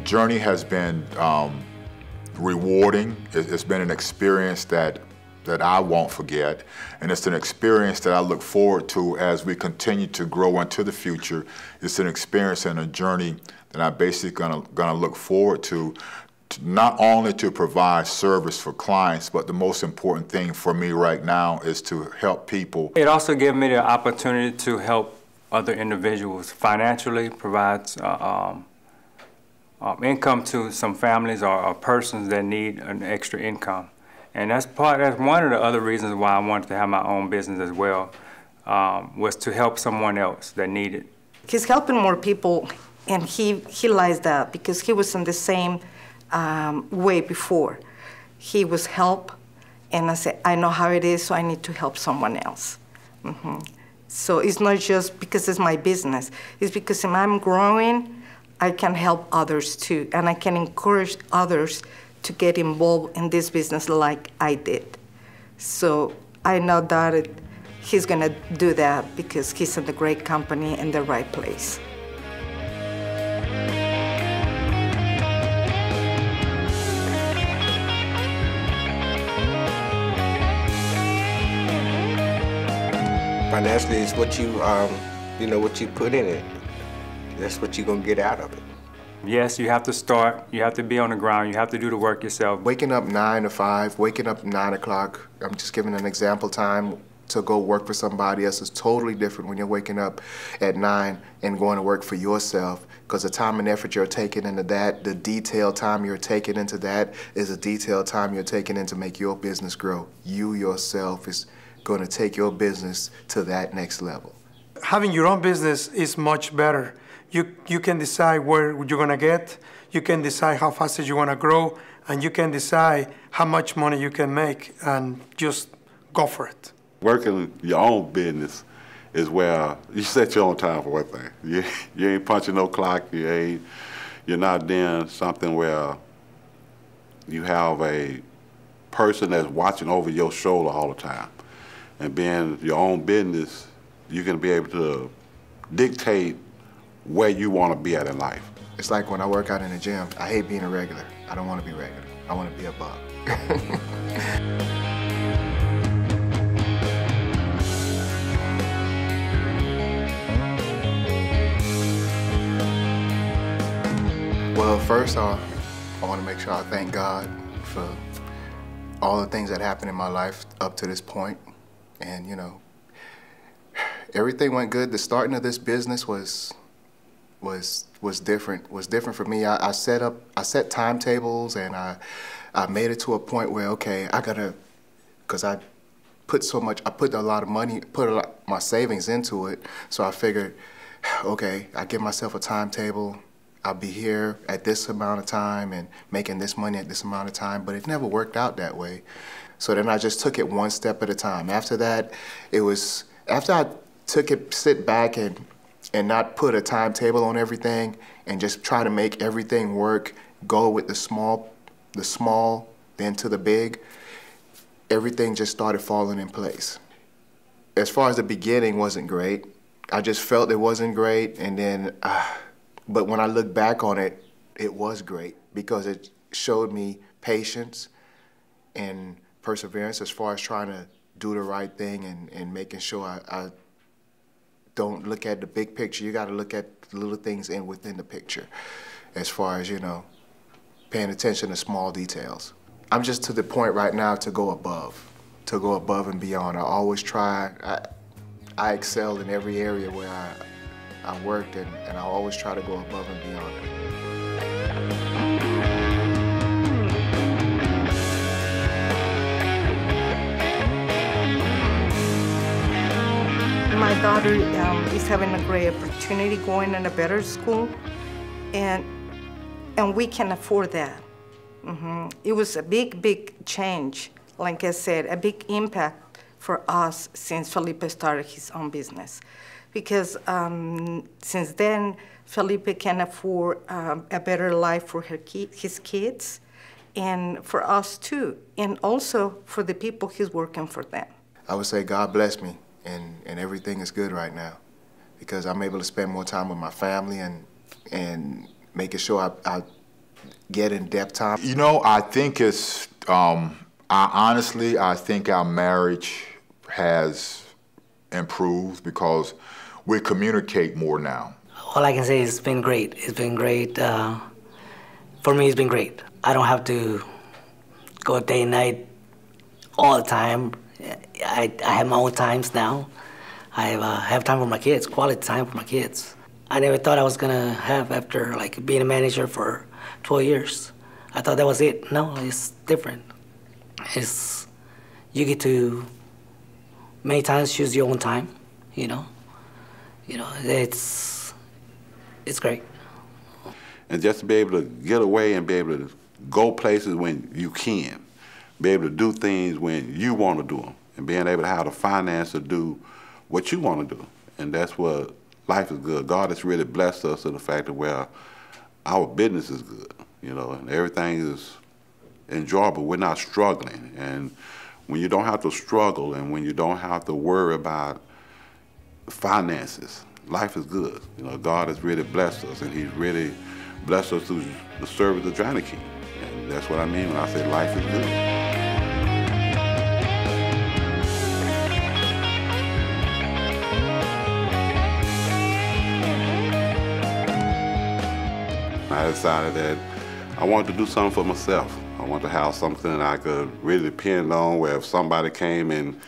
journey has been rewarding. It's been an experience that I won't forget, and it's an experience that I look forward to as we continue to grow into the future. It's an experience and a journey that I'm basically gonna look forward to not only to provide service for clients, but the most important thing for me right now is to help people. It also gives me the opportunity to help other individuals financially, provides income to some families or persons that need an extra income. And that's one of the other reasons why I wanted to have my own business as well, was to help someone else that needed. He's helping more people, and he realized that because he was in the same way before. He was help, and I said, I know how it is, so I need to help someone else. So it's not just because it's my business. It's because if I'm growing, I can help others too, and I can encourage others to get involved in this business like I did. So I know that he's gonna do that because he's in the great company in the right place. Financially, it's what you, what you put in it. That's what you're gonna get out of it. Yes, you have to start. You have to be on the ground. You have to do the work yourself. Waking up 9 to 5, waking up 9 o'clock. I'm just giving an example time to go work for somebody else is totally different when you're waking up at 9 and going to work for yourself, because the time and effort you're taking into that, the detailed time you're taking into that is a detailed time you're taking in to make your business grow. You yourself is going to take your business to that next level. Having your own business is much better. You can decide where you're going to get, you can decide how fast you want to grow, and you can decide how much money you can make, and just go for it. Working your own business is where you set your own time, for one thing. You ain't punching no clock, you're not doing something where you have a person that's watching over your shoulder all the time. And being your own business, you're going to be able to dictate where you want to be at in life. It's like when I work out in the gym, I hate being a regular. I don't want to be regular. I want to be above. Well, first off, I want to make sure I thank God for all the things that happened in my life up to this point. And, everything went good. The starting of this business was different for me. I set timetables, and I made it to a point where, okay, because I put a lot of money, my savings into it, so I figured, okay, I give myself a timetable, I'll be here at this amount of time and making this money at this amount of time, but it never worked out that way. So then I just took it one step at a time. After that, after I sit back and not put a timetable on everything and just try to make everything work, go with the small, then to the big, everything just started falling in place. As far as the beginning wasn't great, I just felt it wasn't great, and then, but when I look back on it, it was great because it showed me patience and perseverance as far as trying to do the right thing and making sure I don't look at the big picture. You got to look at the little things within the picture as far as, paying attention to small details. I'm just to the point right now to go above and beyond. I always try. I excel in every area where I worked, and I always try to go above and beyond. My daughter is having a great opportunity going in a better school, and we can afford that. It was a big change. Like I said, a big impact for us since Felipe started his own business. Because since then, Felipe can afford a better life for his kids, and for us too, and also for the people he's working for them. I would say God bless me, and everything is good right now, because I'm able to spend more time with my family and making sure I get in-depth time? You know, I think it's, I think our marriage has improved because we communicate more now. All I can say is it's been great. It's been great. For me, it's been great. I don't have to go day and night all the time. I have my own times now. I have time for my kids, quality time for my kids. I never thought I was gonna have after like being a manager for 12 years. I thought that was it. No, it's different. It's, you get to many times choose your own time, you know. It's great. And just to be able to get away and be able to go places when you can, be able to do things when you want to do them, and being able to have the finance to do what you want to do. And that's what life is good. God has really blessed us to the fact that where our business is good, you know, and everything is enjoyable. We're not struggling. And when you don't have to struggle and when you don't have to worry about finances, life is good. You know, God has really blessed us, and He's really blessed us through the service of Jani-King. And that's what I mean when I say life is good. I decided that I wanted to do something for myself. I wanted to have something that I could really depend on, where if somebody came and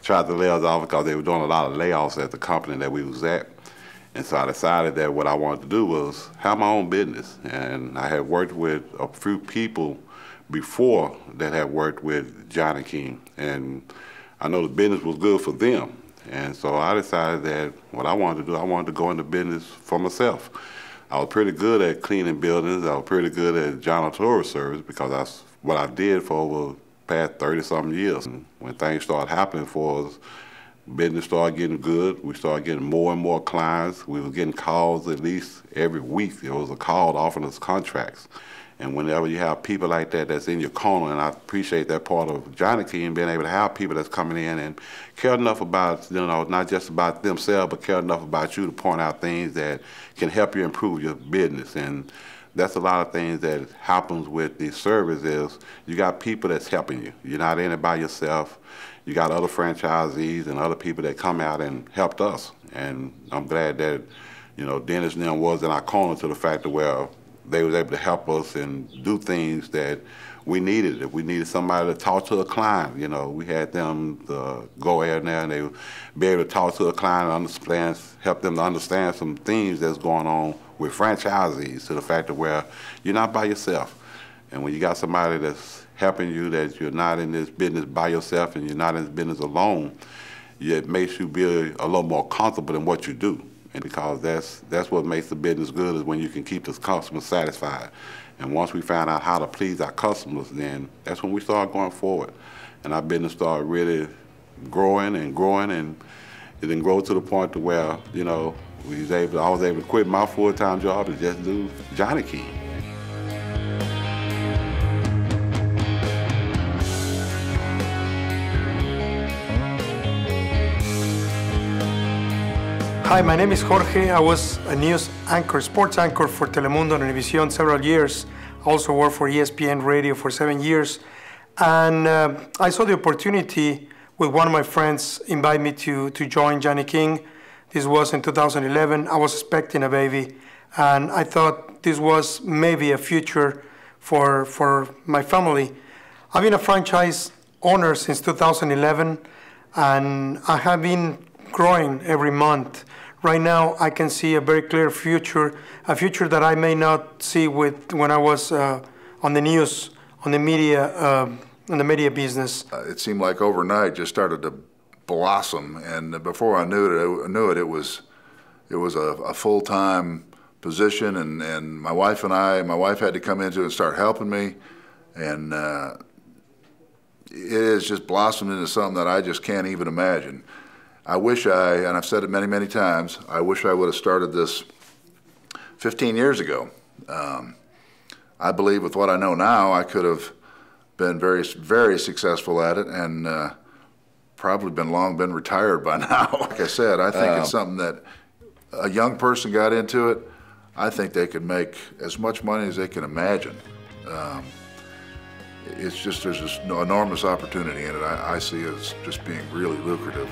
tried to lay us off, because they were doing a lot of layoffs at the company that we was at. And so I decided that what I wanted to do was have my own business. And I had worked with a few people before that had worked with Jani-King. And I know the business was good for them. And so I decided that what I wanted to do, I wanted to go into business for myself. I was pretty good at cleaning buildings. I was pretty good at janitorial service because that's what I did for over the past 30-something years. And when things started happening for us, business started getting good. We started getting more and more clients. We were getting calls at least every week. There was a call offering us contracts. And whenever you have people like that that's in your corner, and I appreciate that part of Jani-King, being able to have people that's coming in and care enough about, you know, not just about themselves, but care enough about you to point out things that can help you improve your business. And that's a lot of things that happens with the service is you got people that's helping you. You're not in it by yourself. You got other franchisees and other people that come out and helped us. And I'm glad that, you know, Dennis and them was in our corner to the fact that, well, they was able to help us and do things that we needed. If we needed somebody to talk to a client, you know, we had them to go in there and they would be able to talk to a client and understand, help them to understand some things that's going on with franchisees, to the fact that where you're not by yourself. And when you got somebody that's helping you, that you're not in this business by yourself and you're not in this business alone, it makes you be a little more comfortable in what you do. And because that's what makes the business good, is when you can keep the customers satisfied. And once we found out how to please our customers, then that's when we started going forward. And our business started really growing and growing, and it didn't grow to the point to where, you know, I was able to quit my full-time job and just do Jani-King. Hi, my name is Jorge. I was a news anchor, sports anchor for Telemundo and Univision several years. I also worked for ESPN Radio for 7 years. And I saw the opportunity with one of my friends invite me to join Jani-King. This was in 2011. I was expecting a baby. And I thought this was maybe a future for my family. I've been a franchise owner since 2011, and I have been growing every month. Right now, I can see a very clear future, a future that I may not see when I was on the news, on the media, in the media business. It seemed like overnight just started to blossom, and before I knew it, it was a full-time position, and my wife had to come into it and start helping me, and it has just blossomed into something that I just can't even imagine. I wish and I've said it many, many times, I wish I would have started this 15 years ago. I believe with what I know now, I could have been very, very successful at it, and probably long been retired by now. Like I said, I think it's something that a young person got into it. I think they could make as much money as they can imagine. It's just, there's this enormous opportunity in it. I see it as just being really lucrative.